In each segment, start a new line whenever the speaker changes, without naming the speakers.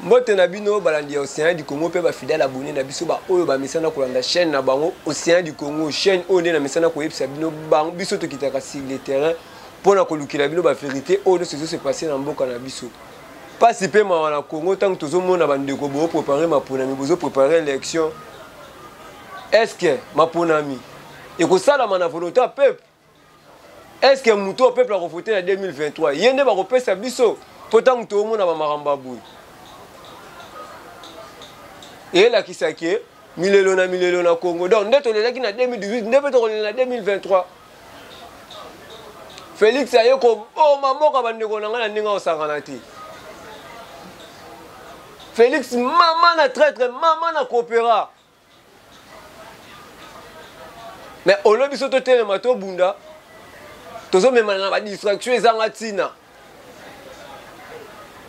Mbote na bino balandi Océan du Congo pe ba fidèle abonné na biso ba oyo ba misana kolanda chaîne na bango Océan du Congo chaîne oyo na misana ko yebisa bino bango biso to kitaka sur le terrain pona ko lukila bino ba vérité oyo se passer na mboka na biso. Pas si pe ma na Congo tant que tozo mona ba ndeko bo préparer ma ponami bozo préparer l'élection. Est-ce que ma ponami et ko sala mana volonté peuple? Est-ce que muto peuple a voté en 2023? Yende ba repesa biso pourtant que tozo mona ba maramba boui. Et là qui s'acquiert, milelo na Congo. Donc, on est là qui na 2018, on est là 2023. Félix aye ko oh maman ka bande ko nanga ninga osanganati. Félix maman na traître, maman na coopéra. Mais on lobi soto tele mato bunda. Tozo mema na ba distraction ezangatina.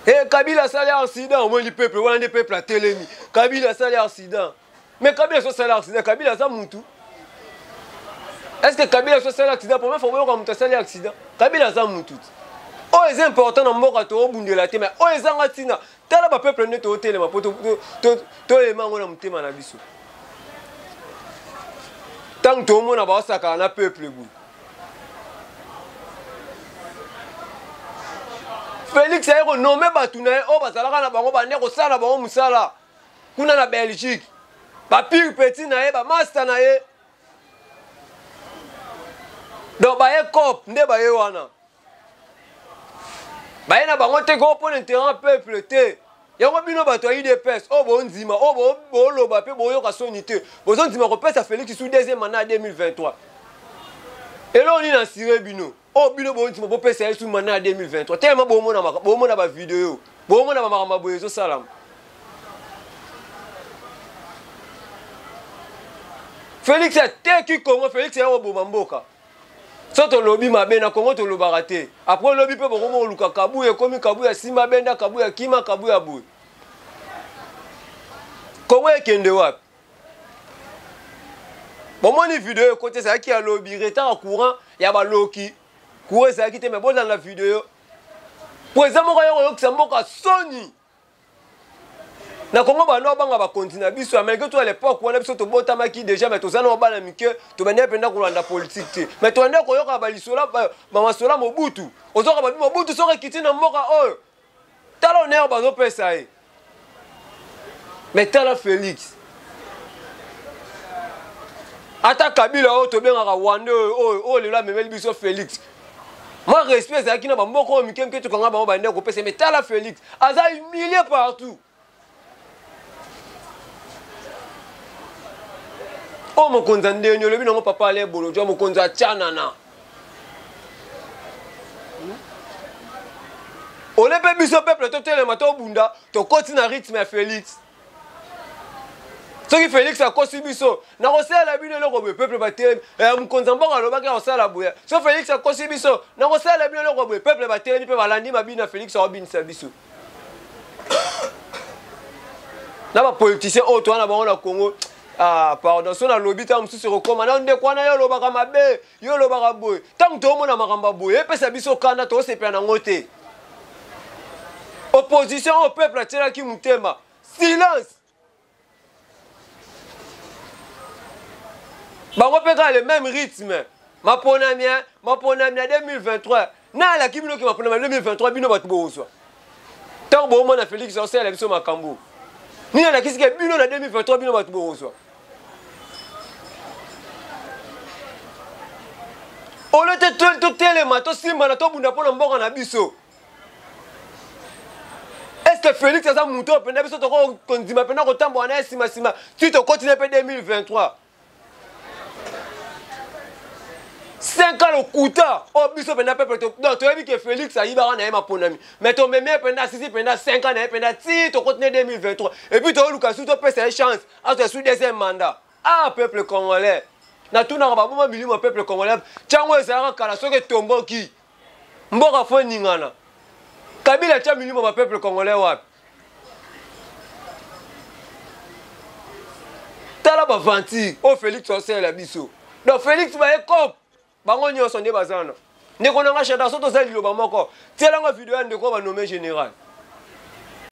Et Kabila sali accident, moi le peuple, on a peuple à télémi. Kabila sali accident. Mais Kabila soit sali accident, Kabila ça moutou. Est-ce que Kabila soit sali accident pour moi faut voir comme sali accident. Kabila ça moutou. Oh c'est important dans mboka to bunde la te mais oh ezanga tina. Tala ba peuple ne to télé ma poto to emango na mutema na biso. Tant que tout le monde a ba saka na peuple bu. Félix a renommé Batuna, oh bazalaka na bango bande ko sala bango musala. Kuna na Belgique. Ba pire petit na ye, ba master na ye. Donc ba ye cop, nde ba ye wana. Ba ye na bango te ko pour l'intérêt peuple te. Yango bino bato IDPS, oh bo nzima, oh bo loba pe bo yo ka sonité. Bo nzima ko pesa Félix sous deuxième mandat 2023. Et là on est dans Siré Bino. Oh bino bo ntima bo pesa sous mandat 2023. Tellement bo mona ba vidéo. Bo mona ba makamba boyezo salam. Félix a teki Congo, Félix a bo mamboka. Soto lobby mabe na Congo to lobaraté. Après lobby pe bo mo luka kabu e komi kabu ya sima benda kabu ya kima kabu ya boy. Congo e kende wapi? Bon mon vidéo côté ça qui a lobby retard courant, ya ba loki. Courant ça qui te mais bon dans la vidéo. Pour exemple yo que mboka Sony. Na Congo ba no banga ba continue biso Amérique to à l'époque on a biso to botama ki déjà mais to za no ba na mike to banya penda ko landa politique te. Mais to ande ko yoka ba lisola ba masola Mobutu. Ozoka ba Mobutu so ka kiti na mboka oyo. Tala on ba zo pesa e. Mais tala Félix. Ata Kabila o to benga Rwanda o le la memeli biso Félix. Moi respect ça qui na ba mboko mikem ke to kanga ba ba ndeko pesa mais tala Félix aza humilié partout. Oh mon konza ndenyo le bino papa le bolo jo mon konza chanana. O le pe biso peuple to tele mato bunda to continue rythme à Félix. Ce qui Félix a kosi biso na kosala bino le ko peuple ba tele mkonza mboka lo ba ka kosala boya. So Félix a kosi biso na kosala bino le ko peuple ba tele pe balandi mabina Félix a binisa biso. Na ba politicien auto na ba na Congo. Ah pardon so na lobby ta msusu rekomanda nde kwana yo lobaka mabe yo lobaka boy tant to mona makamba boy epesa biso kanda to sepela na ngote. Opposition au peuple atela ki mutema silence. Bango peka le même rythme. Ma ponami 2023. Na la kibino ki ma ponami 2023 bino batu bozwa. Tant bo mona Félix on sala biso makambo. Ni na kisike bino na 2023 bino batu bozwa. O le te telema to simba na to bunda pona mboka na biso. Est-ce que Félix aza muto penda biso to ko konzima penda ko tambo na sima tu te continues pe 2023. 5 ans au kuta o biso penda peuple to donc tu as vu que Félix a ibara na ma ponami mais ton même penda 6 penda 5 ans na penda ti to continuer 2023 et puis to luka sous to pèse chance à te sous deuxième mandat ah peuple congolais na tuna ba boma bilimo peuple congolais chango ezara kala soke tomboki mboka fo ningana Kabila cha milimo ba peuple congolais wapi tala ba vanti o Félix osela biso donc Félix ba ekop bango nyonso nde bazana ndeko nanga chata soto za liloba moko tielanga video ndeko ba nommé général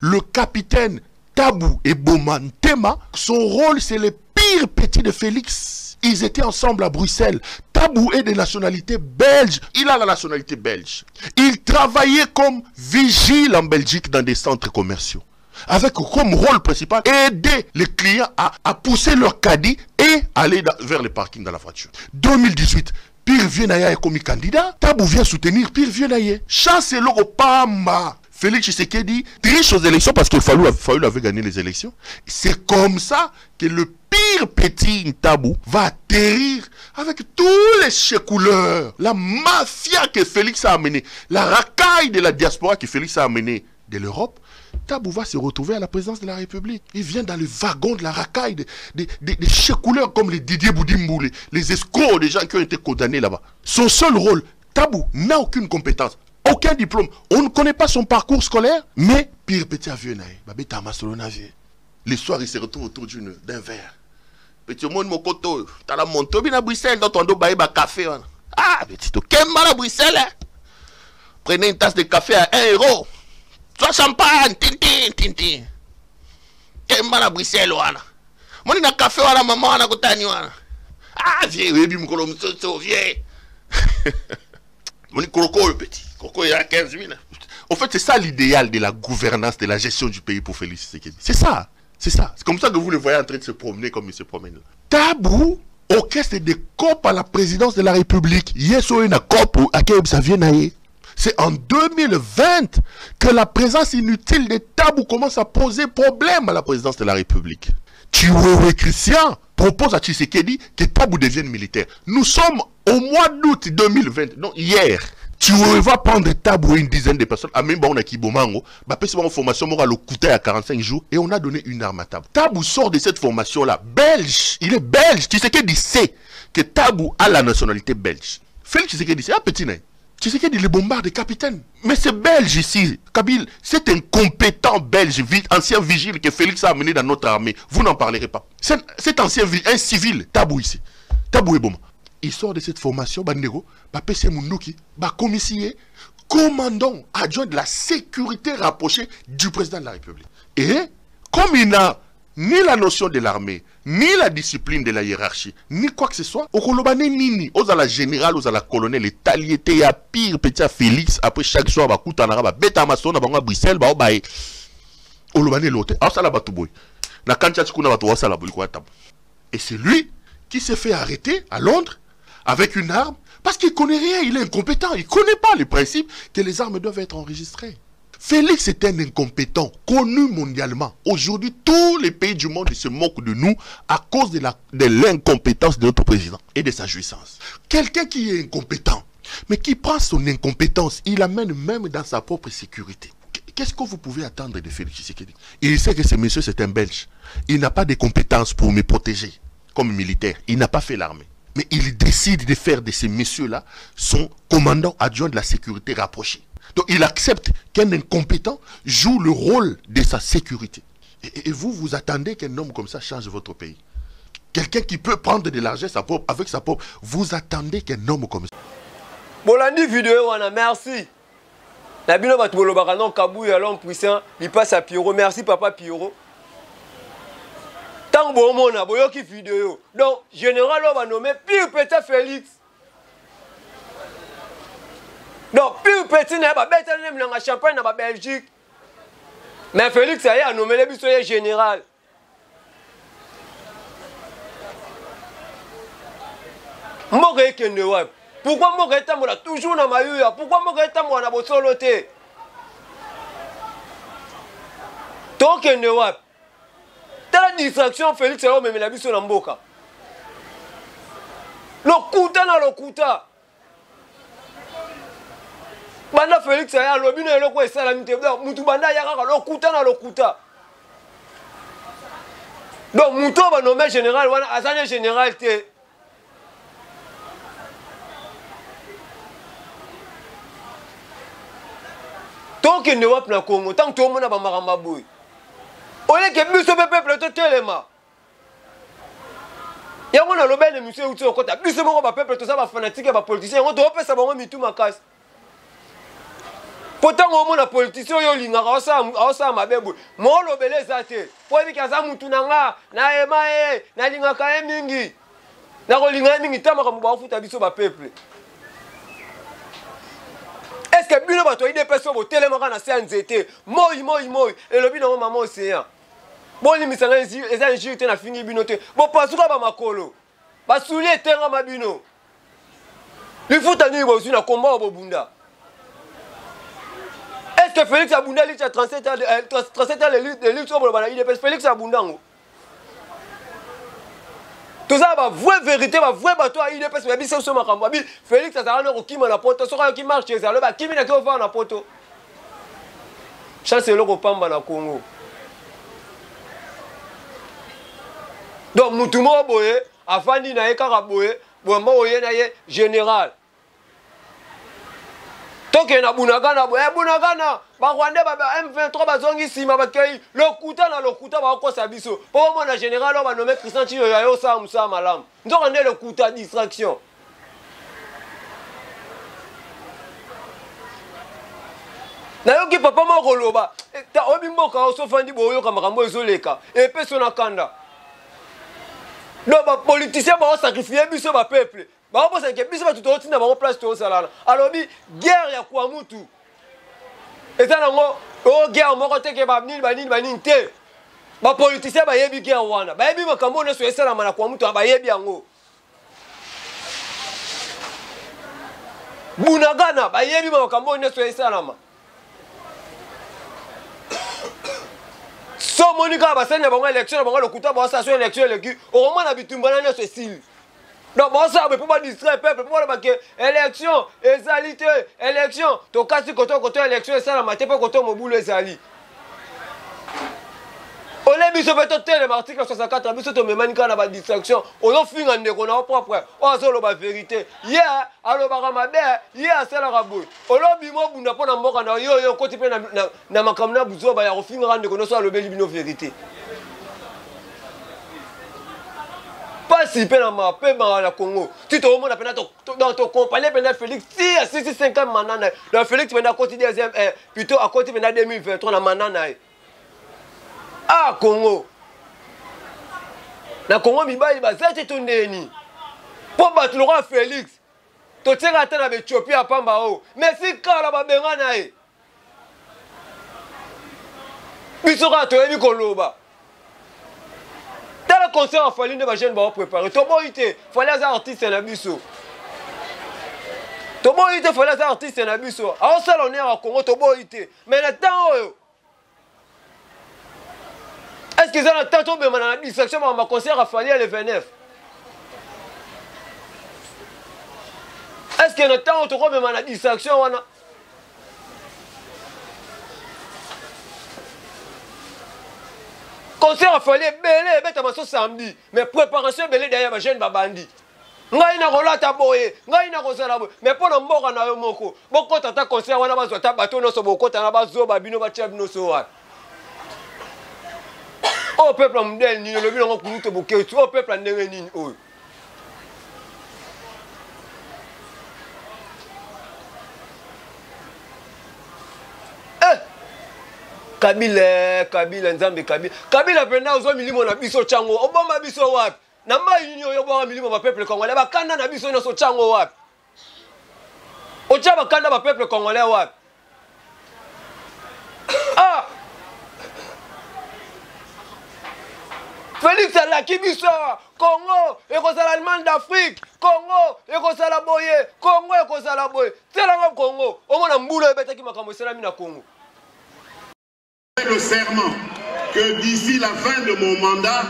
le capitaine Tabou et Bomantema, son rôle c'est les pires petits de Félix. Ils étaient ensemble à Bruxelles. Tabou est de nationalité belge. Il a la nationalité belge. Il travaillait comme vigile en Belgique dans des centres commerciaux. Avec comme rôle principal, aider les clients à pousser leur caddie et aller vers le parking dans la voiture. 2018, Pierre Viennaye est comme candidat. Tabou vient soutenir Pierre Viennaye. Chasse l'eau Pamba. Félix Tshisekedi triche aux élections parce qu'il Fayulu avait gagné les élections. C'est comme ça que le pire petit Tabou va atterrir avec tous les checouleurs. La mafia que Félix a amené, la racaille de la diaspora que Félix a amené de l'Europe. Tabou va se retrouver à la présidence de la République. Il vient dans le wagon de la racaille des checouleurs comme les Didier Boudimbou, les escrocs, les gens qui ont été condamnés là-bas. Son seul rôle, Tabou n'a aucune compétence. Aucun diplôme. On ne connaît pas son parcours scolaire. Mais, Pierre Petit a vu, le soir, il se retrouve autour d'un verre. Petit monde, mon coteau, t'as la montée, bien à Bruxelles, dans ton dos, bah, café. Ah, petit, quel mal à Bruxelles, hein? Prenez une tasse de café à 1 euro. Soit champagne, tintin. Quel mal à Bruxelles, wana. Moi, il y a un café, wana, maman, wana, kotani, wana. Ah, vieux, oui, bimkolo, vieux. Mon Coco, le petit. Coco, il a 15 000. En fait, c'est ça l'idéal de la gouvernance, de la gestion du pays pour Félix Tshisekedi. C'est ça. C'est ça. C'est comme ça que vous le voyez en train de se promener comme il se promène là. Tabou orchestre des COP à la présidence de la République. Yeso une COP à Keb Savienaye. C'est en 2020 que la présence inutile de Tabou commence à poser problème à la présidence de la République. Chiwewe Christian propose à Tshisekedi que Tabou devienne militaire. Nous sommes au mois d'août 2020, non, hier. Chiwewe va prendre Tabou et une dizaine de personnes. Même on a Kibomango, une formation à l'Okuta à 45 jours et on a donné une arme à Tabou. Tabou sort de cette formation-là, belge. Il est belge. Tshisekedi sait que Tabou a la nationalité belge. Félix Tshisekedi, c'est un petit nain. Tshisekedi le bombarde capitaine. Mais c'est belge ici. Kabyle, c'est un compétent belge, ancien vigile que Félix a amené dans notre armée. Vous n'en parlerez pas. Cet ancien un civil, Tabou ici. Tabou est bon. Il sort de cette formation, Bandego, PC Munduki, commissaire, commandant adjoint de la sécurité rapprochée du président de la République. Et comme il n'a ni la notion de l'armée, ni la discipline de la hiérarchie, ni quoi que ce soit, au Kolobane Nini, aux à la générale, aux à la colonel, les taliétés, à pire, petit Félix, après chaque soir, Koutanara, Beta Masson, à Bruxelles, au Lobane l'autre, à la Batouboy. Na Kancha Tchouna Batoua Salabou, et c'est lui qui s'est fait arrêter à Londres avec une arme, parce qu'il ne connaît rien, il est incompétent, il ne connaît pas les principes que les armes doivent être enregistrées. Félix est un incompétent, connu mondialement. Aujourd'hui, tous les pays du monde se moquent de nous à cause de l'incompétence de notre président et de sa jouissance. Quelqu'un qui est incompétent, mais qui prend son incompétence, il l'amène même dans sa propre sécurité. Qu'est-ce que vous pouvez attendre de Félix Tshisekedi? Il sait que ce monsieur, c'est un Belge. Il n'a pas de compétences pour me protéger comme militaire. Il n'a pas fait l'armée. Mais il décide de faire de ces messieurs-là son commandant adjoint de la sécurité rapprochée. Donc il accepte qu'un incompétent joue le rôle de sa sécurité. Et vous, vous attendez qu'un homme comme ça change votre pays. Quelqu'un qui peut prendre de l'argent avec sa propre, vous attendez qu'un homme comme ça.
Bolandi vidéo, merci. Nabino Batbolo Baranon Kabou et l'homme puissant, il passe à Pierrot. Merci papa Pierrot. Tant bon mon aboyo qui vidéo. Donc, général, on va nommer Pierre Petit Félix. Donc, Pierre Petit n'a pas bête dans la Champagne, dans la Belgique. Mais Félix a nommé les bisous général. Pourquoi moi je toujours dans ma rue? Pourquoi moi je suis solo? Tant que ne wap. La distraction, Félix, c'est même la vie sur l'amboka. Lokuta na lokuta. Banda Félix, c'est un lobby, et le c'est la mité. Moutou banda yaka lokuta na lokuta. Donc, Moutou va nommer général, Azane général, tant qu'il ne va pas dans Congo, tant que tout le monde a maramba boui. On est que plus de peuple tout tellement. Il y a un lobby de monsieur ou au côté. Plus de peuple tout ça va fanatique va politicien. On doit pas savoir mitou ma casse. Pourtant, on a politicien, il a ça ma bébé. Moi, le belé, ça c'est. Pour lui, ça moutunanga, na emae, na linga kaemingi. Na rolinga mingi, tamaka mouba fouta biso ba peuple. Est-ce que bino bato ide personne au télémaka na CNZT? Moi, et le bino maman océan. Bon, les misanga, ils ont injuré na fini binote. Bon, pas souka ba makolo. Ba soulier tenga ma bino. Le foot a nu aussi na combat au Bunda. Est-ce que Félix Abunda lui a 37 ans de lutte sur le IDPS? Félix Abunda. Tout ça va vraie vérité, va vrai bateau à IDPS, mais c'est sur ma campagne. Félix a un qui m'a la porte, sur qui marche chez elle, qui m'a fait la porte. Chance le Pamba na Congo. Donc Moutouma Boye, Afandi na Karaboye, Bouamba Oye na général. Tant qu'il y a Bunagana, Bunagana, Rwanda, M23, Bazongi, Sima, Bakay, le Kouta, va quoi ça biso. Pour moi, la générale, on va nommer Christian Chio, Yayo, Moussa, Malam. Donc, on est le Kouta, distraction. Nayoki papa moko loba. Ta obi mboka osofandi boyo kamakambo ezoleka. Epe sona kanda. Donc, les politiciens vont sacrifier biso ba peuple. Ba ko sacrifier biso ba tuto tina ba place to salala. Alors bi guerre ya kwa mutu. Eza nango o guerre moko teke ba nini te. Ba politiciens ba yebi guerre wana. Ba yebi makambo ne so esala mana kwa mutu ba yebi yango. Bunagana ba yebi makambo ne so esala ma. So Monica va senya bango élection bango le kuta ba sa so élection le au moment na bitumbana ne so style. Donc bon ça peut pas distraire peuple pour ba que élection ezalité élection to kasi koto élection ça la maté pas koto mobulo ezali. On est biso beto tele article 64 biso to memanika na ba distraction on finga ndeko na propre o zo lo ba vérité yeah alo ba mabe yeah sala raboy olobi mo bunda pona mboka na yo koti pe na makamna buzo ba ya ofinga ndeko no so alo beli bino vérité pas si pe na ma pe ba na Congo tu te remontes pena dans ton compagnie pena Félix si à 6 ans manana le Félix pena côté deuxième plutôt à côté pena 2023 na manana. Ah Congo. Na Congo mibali bazate tondeni. Po batulora Félix. To tsenga ata na Ethiopie apamba o. Mais si kala ba benga na e. Biso ka to yebi koloba. Tala concert afali ne ba jeune ba préparer. To boité, fallait les artistes na biso. To boité fallait les artistes na biso. A o sala on est à Congo to boité. Mais na temps oyo est-ce qu'ils ont tant tombé dans la distraction dans ma concert à Fali le 29? Est-ce qu'il y a tant tombé dans la distraction wana? Concert à Fali belé beta maso samedi mais préparation belé derrière ma jeune babandi. Ngai na rolata boye, ngai na kozala boye. Mais pour mboka na yo moko, boko tata concert wana bazwa ta bato no so boko tana bazo babino ba chab no so wa. Oh peuple amdel ni le bilongo kunuto boketu oh peuple ndenge nini oyo Kabila nzambe Kabila penda ozo milimo na biso chango obomba biso wapi na mai nini oyo bomba milimo ba peuple congolais bakanda na biso no so chango wapi ocha bakanda ba peuple congolais wapi ah Félix Alakibiso, Congo, Ekosala Allemagne d'Afrique, Congo, Ekosala Boye, Congo, Ekosala Boye. C'est la même Congo. Au moins, on a un qui m'a commencé à Congo.
Le serment que d'ici la fin de mon mandat,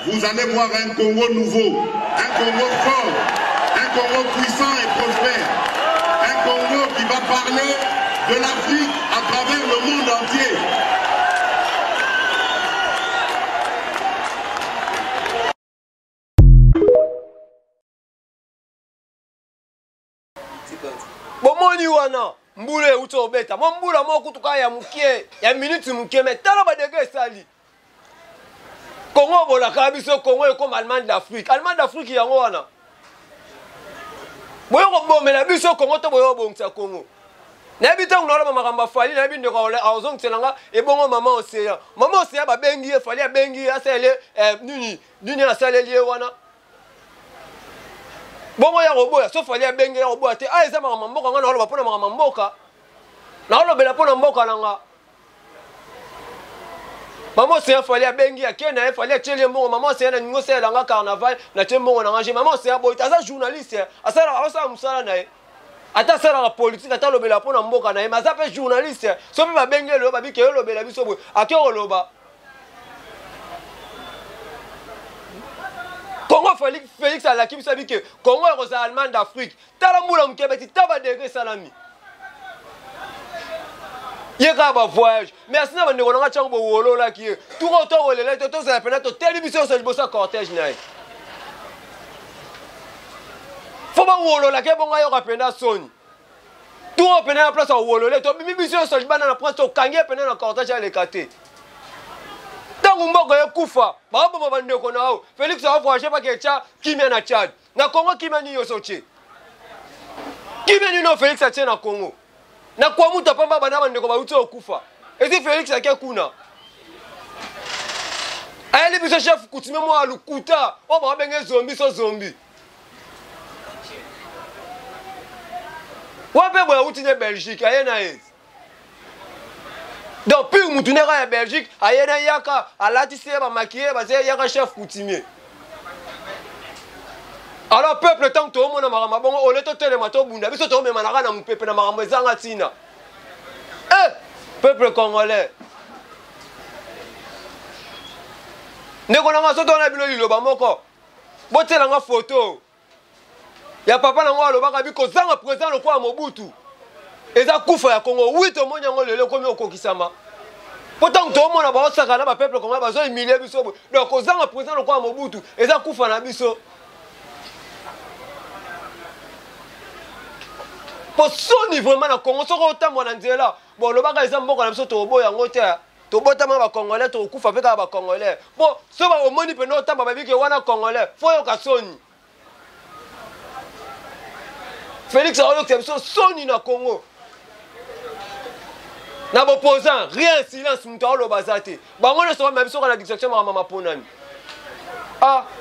vous allez voir un Congo nouveau, un Congo fort, un Congo puissant et prospère, un Congo qui va parler de l'Afrique à travers le monde entier.
Bomoni wana mbule uto beta mbula moko tuka ya mukie ya minute mukie mais tala ba dege sali Congo bola kabiso Congo comme Allemagne d'Afrique yango wana boyo ko bomela biso Congo to boyo bongisa Congo nayebi ntango naoloba makambo afali nayebi ndeko azongiselanga ebongo mama Océan babengi ye fali abengi ye asalele nini asaleli ye wana bongo ya koboya so fali abengi ya koboya te eza makambo mboka nga naoloba mpona makambo mboka naolobela mpona mboka nanga mama Océan fali abengi akende ye fali atieli ye mbongo mama Océan naningi osalelanga carnaval natie mbongo nanga je mama Océan boyi aza journaliste asala mosala na ye ata salaka politique ata lobela mpona mboka na ye mais aza mpe journaliste so mpe babengi eloo babike elobela biso boye ake koloba Congo Félix alaki biso abike Congo ekozala Allemagne d'Afrique tala mbula moke beti ta badegre esalami ye kaka bavoyage mais asina bandeko nanga ntango bowololaki ye tuko tokolela te tozala pena toteli biso nyonso liboso ya cortège na ye fo bawololaki bongo ayoka pena soni tuko pena na place awolole tobimi biso nyonso libanda na place tokangi pena na cortège aleka te ntango mboka ekufa baboma bandeko na ao Félix avoyage baketia kimia na Tchad na Congo kimia nini nyonso tie kimia nini o Félix atie na Congo na kwa muta pamba bana bandeko bauti okufa ezi Félix ake kuna ayeli biso chef coutumier mo alukuta o ba benge zombi so zombi wape boya uti de Belgique ayena ez donc puis mutuneka ya Belgique ayena yaka alatisi ba maquiller ba yaka chef coutumier alors peuple tant to mona marama bongo oleto telema to bunda biso to memanaka na mupepe na makambo ezanga tina peuple congolais ndeko nanga soto na bino liloba moko botelanga photo ya papa nango alobaka biko zanga président lokwa Mobutu eza kufa ya Congo 8 omonya ngo lelo komi okokisama pourtant to mona ba osaka na ba peuple congolais bazo humilier biso donc ozanga président lokwa Mobutu eza kufa na biso pour soni vraiment na Congo soko otambo na nzela bon lobaka eza mboka na biso to boya yango te to botama ba congolais to kufa pe ka ba congolais bon so ba omoni pe no tamba ba bike wana congolais foyo ka soni Félix a dit que soni na Congo na opposant rien silence muta lo bazate bango ne so même so na distraction ma mama ponami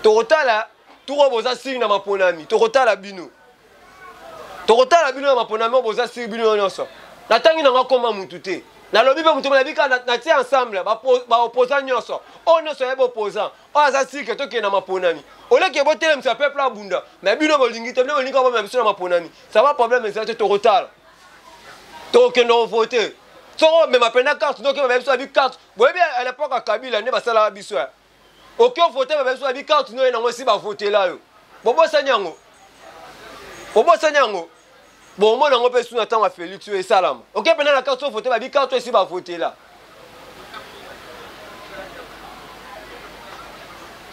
to rotala to roboza sing na maponami to rotala bino tokotala bino ya maponami boza siri bino nyonso natangi nanga koma mutu te nalobi pe mutu bika na tie ensemble ba opposant nyonso o nyonso ya opposant o aza siri ke tokende na maponami oleke botelemisa peuple abunda mais bino bolingi te bino bolingi ba biso na maponami ça va problème ezala te tokotala tokende voter soko me mapenda carte donc ba biso abi carte boyebi à l'époque à Kabila ne basala biso ok voter ba biso abi carte no na ngo si ba voter la yo bobo sanyango bon moi nango pe suna tanga Félix et salam ok pena la carte voter ba bi carte si ba voter là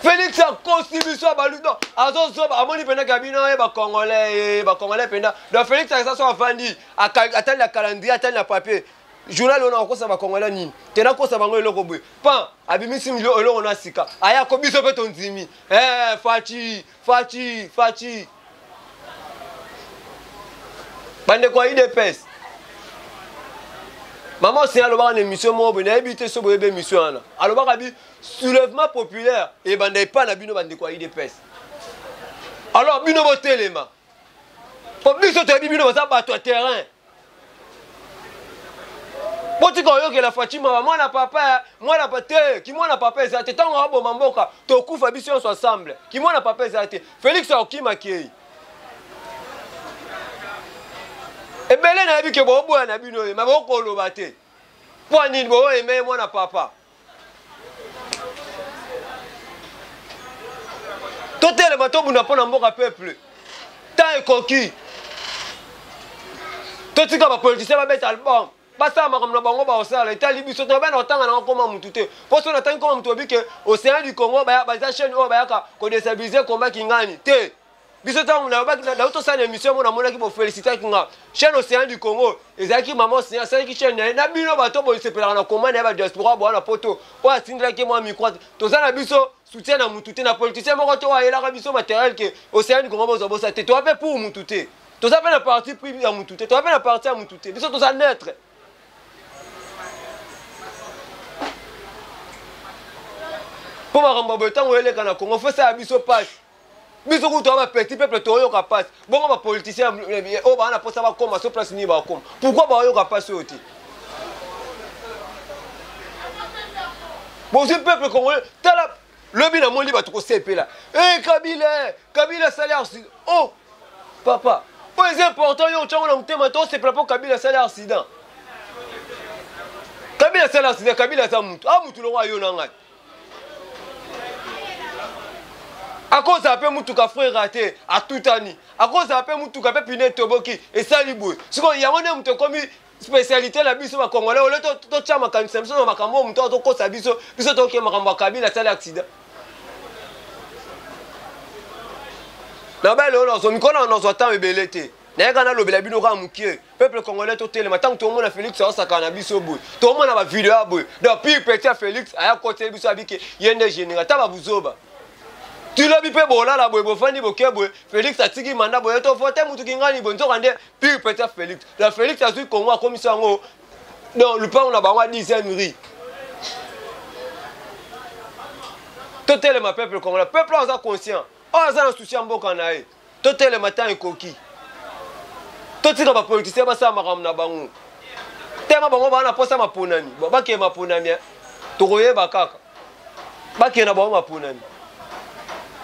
Félix a constitution ba ludo azozo ba amoni pena kabina e ba congolais pena donc Félix a ça so afandi atali la calendrier atali la papier journal on a kosa ba congolais nini tena kosa bango eloko boy pan abimisi milio eloko na sika aya ko biso pe tonzimi fachi bande kwa IDPS maman c'est alobaka na émission mo bone ebité so boyebe émission ana alobaka bi soulèvement populaire et bande pas na bino bande kwa IDPS alors bino botelema po biso to bino baza bato terrain Poti ko yoke la Fatima mwana papa ki mwana papa ezate tango abo mamboka to kufa biso so ensemble ki mwana papa ezate Félix okima kei ebele na bike bo boya na bino ma boko loba te po nini bo eme mwana papa totele bato buna pona mboka peuple ta ekoki totika ba politicien ba bet album basa makamna bango ba osala etali biso to bana otanga na koma mutu te poso na tangi koma mutu obike Océan du Congo ba za chaîne o ba yaka ko déstabiliser combat kingani te biso tangu na ba na to sana émission mona mona ki bo féliciter kinga chaîne Océan du Congo ezaki maman Océan ça ki chaîne na bino ba to bo sepela na combat na ba diaspora bo na poto po atindra ki moi micro to sana biso soutien na mutu te na politicien moko to ayela ka biso matériel ke Océan du Congo bo za te to ape pour mutu te Toza pe na parti pris ya mutu te. Toza pe na parti ya mutu te. Biso toza neutre. Pour ma rambo temps où elle est kana Congo, faut ça biso passe. Biso ko to ba petit peuple to yo ka passe. Bon ba politicien o ba na posa ba koma so place ni ba koma. Pourquoi ba yo ka passe oti? Bon, ce peuple congolais, le bin a mon libre à tout CP là. Eh, Kabila salaire. Oh, papa, c'est important, yo, tu as un thème, c'est pour Kabila salaire accident. Kabila salaire accident, Kabila ça moutou. Ah, moutou le roi yo nangat. À cause ça peut moutou ka frère raté à tout année. À cause ça peut moutou ka peut pinet toboki et salibou. Si il y a un moutou comme spécialité la biso ba congolais ole to chama kanisa biso makambo mto to kosa biso to ke makambo Kabila sala accident na belle on so mikona on so temps ebelete na kana lobela bino ka mukie peuple congolais to tele matango to mona Félix so sakana biso boy to mona ba vidéo boy donc puis petit Félix aya côté biso abike yende général ta ba buzoba tu l'as bipé bola la boy bofani bokebwe Félix atiki manda boy to fote mutu kingani bonzo kande puis petit Félix la Félix a su Congo comme ça ngo non le pain on a ba 10 riz to tele ma peuple congolais peuple on a conscient on a un souci en boka nae to tele matin ekoki to tika ba politicien ba sa makam na bango tema bango ba na posa maponani ba ke maponani to koyeba kaka ba ke na ba maponani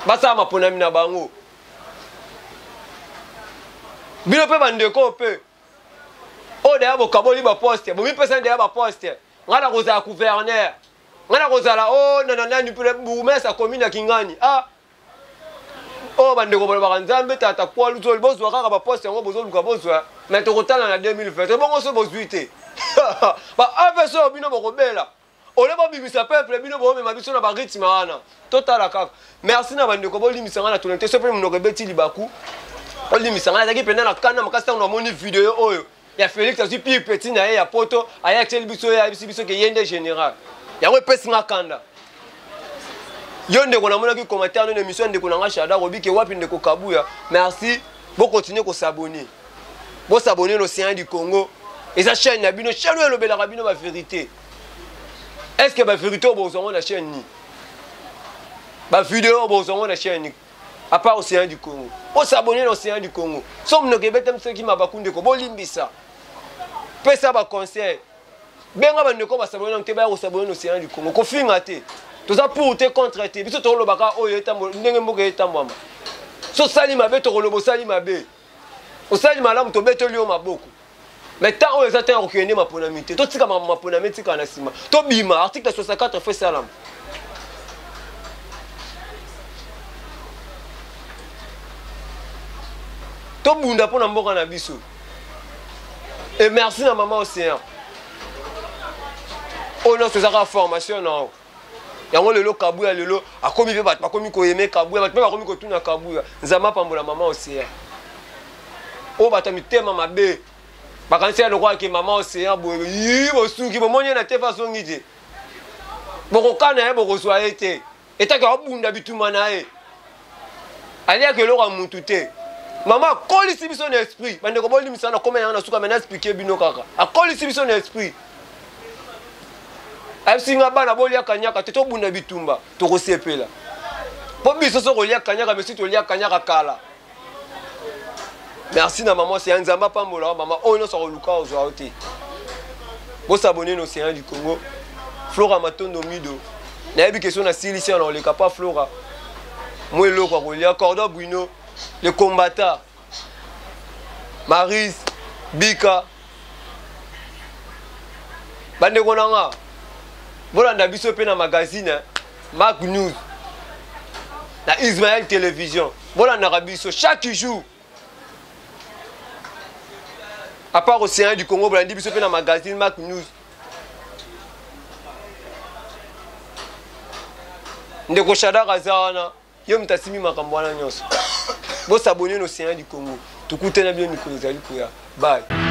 basa maponami na bango bino pe bandeko pe o de abo kaboli ba poste bo mi pesa de ba poste ngana koza gouverneur ngana koza la o nanana ni pe bourgmestre commune Kingani ah o bandeko ba nzambe tata kwa luzo bozwa kaka ba poste ngo bozo luka bozwa mais to kotala na 2020 bongo so bozuite ba aveso bino bokobela ole ba bimisa peuple bino bo mema biso na ba rythme wana total kaka merci na bande ko bolimisa ngana tolente so pe mnoko beti libaku olimisa ngana taki pena na kana makasa na moni vidéo oyo ya Félix azu pi petit na ya poto aya tel biso ya biso ke yende général ya we pesi ngakanda yonde ko na mona ki commentaire na émission ndeko na ngashada robi ke wapi ndeko kabuya merci bo continuer ko s'abonner bo s'abonner l'Océan du Congo et sa chaîne na bino chaîne le bela bino ba vérité. Est-ce que ma vérité au besoin de la chaîne ni ma vidéo au besoin de la chaîne ni à part Océan du Congo pour s'abonner à l'Océan du Congo somme no kebetem ceux qui m'a bakunde ko bolimbisa pesa ba conseil benga ba ndeko ba s'abonner on te ba s'abonner à l'Océan du Congo ko finga te tout ça pour te contre te biso to lobaka oyo etambo ndenge mboka etambwama so sali mabe to lobo sali mabe o sali malamu to beto lio maboko. Mais tant que les attentes reconnaissent ma ponamité, tout ce qui ma ponamité quand nasima, tout bima article 64 fait salam. Tout bunda pour n'amboka na biso. Et merci à maman Océan. Oh non, c'est ça formation non. Yango lelo kabuya lelo akomi pe bat bakomi ko yeme kabuya bat pe bakomi ko tuna kabuya. Nzama pambola maman Océan. Oh batami tema mabe. Bakansi ya lokwa ke maman Océan boye yi bosuki bomonye na te façon ngiti bokokana ye bokozwa ete etaka obunda bituma na ye alia ke lokwa mutu te maman kolisi biso na esprit bande ko boli misana comme na suka mena expliquer bino kaka akolisi biso na esprit absinga bana bolia kanyaka te to bunda bitumba to kosepela po biso so kolia kanyaka mais si to lia kanyaka kala. Merci na maman c'est Nzamba pambola maman on so luka ozwa oti. Bo s'abonner no Océan du Congo. Flora Matondo Mido. Na yebi question na Silicien on le capa Flora. Moi lo kwa kolia Cordon Bruno les combattants. Maris Bika. Bande konanga. Voilà na biso pe na magazine Mac News. Na Ismaël Télévision. Voilà na rabiso chaque jour. À part Océan du Congo, Blandi biso pe na magazine Mac News. Ndeko Shada Razana, yo mtasimi makambo wana nyonso. Bo s'abonner no Océan du Congo. Tukutana bien mikolo zali kuya. Bye.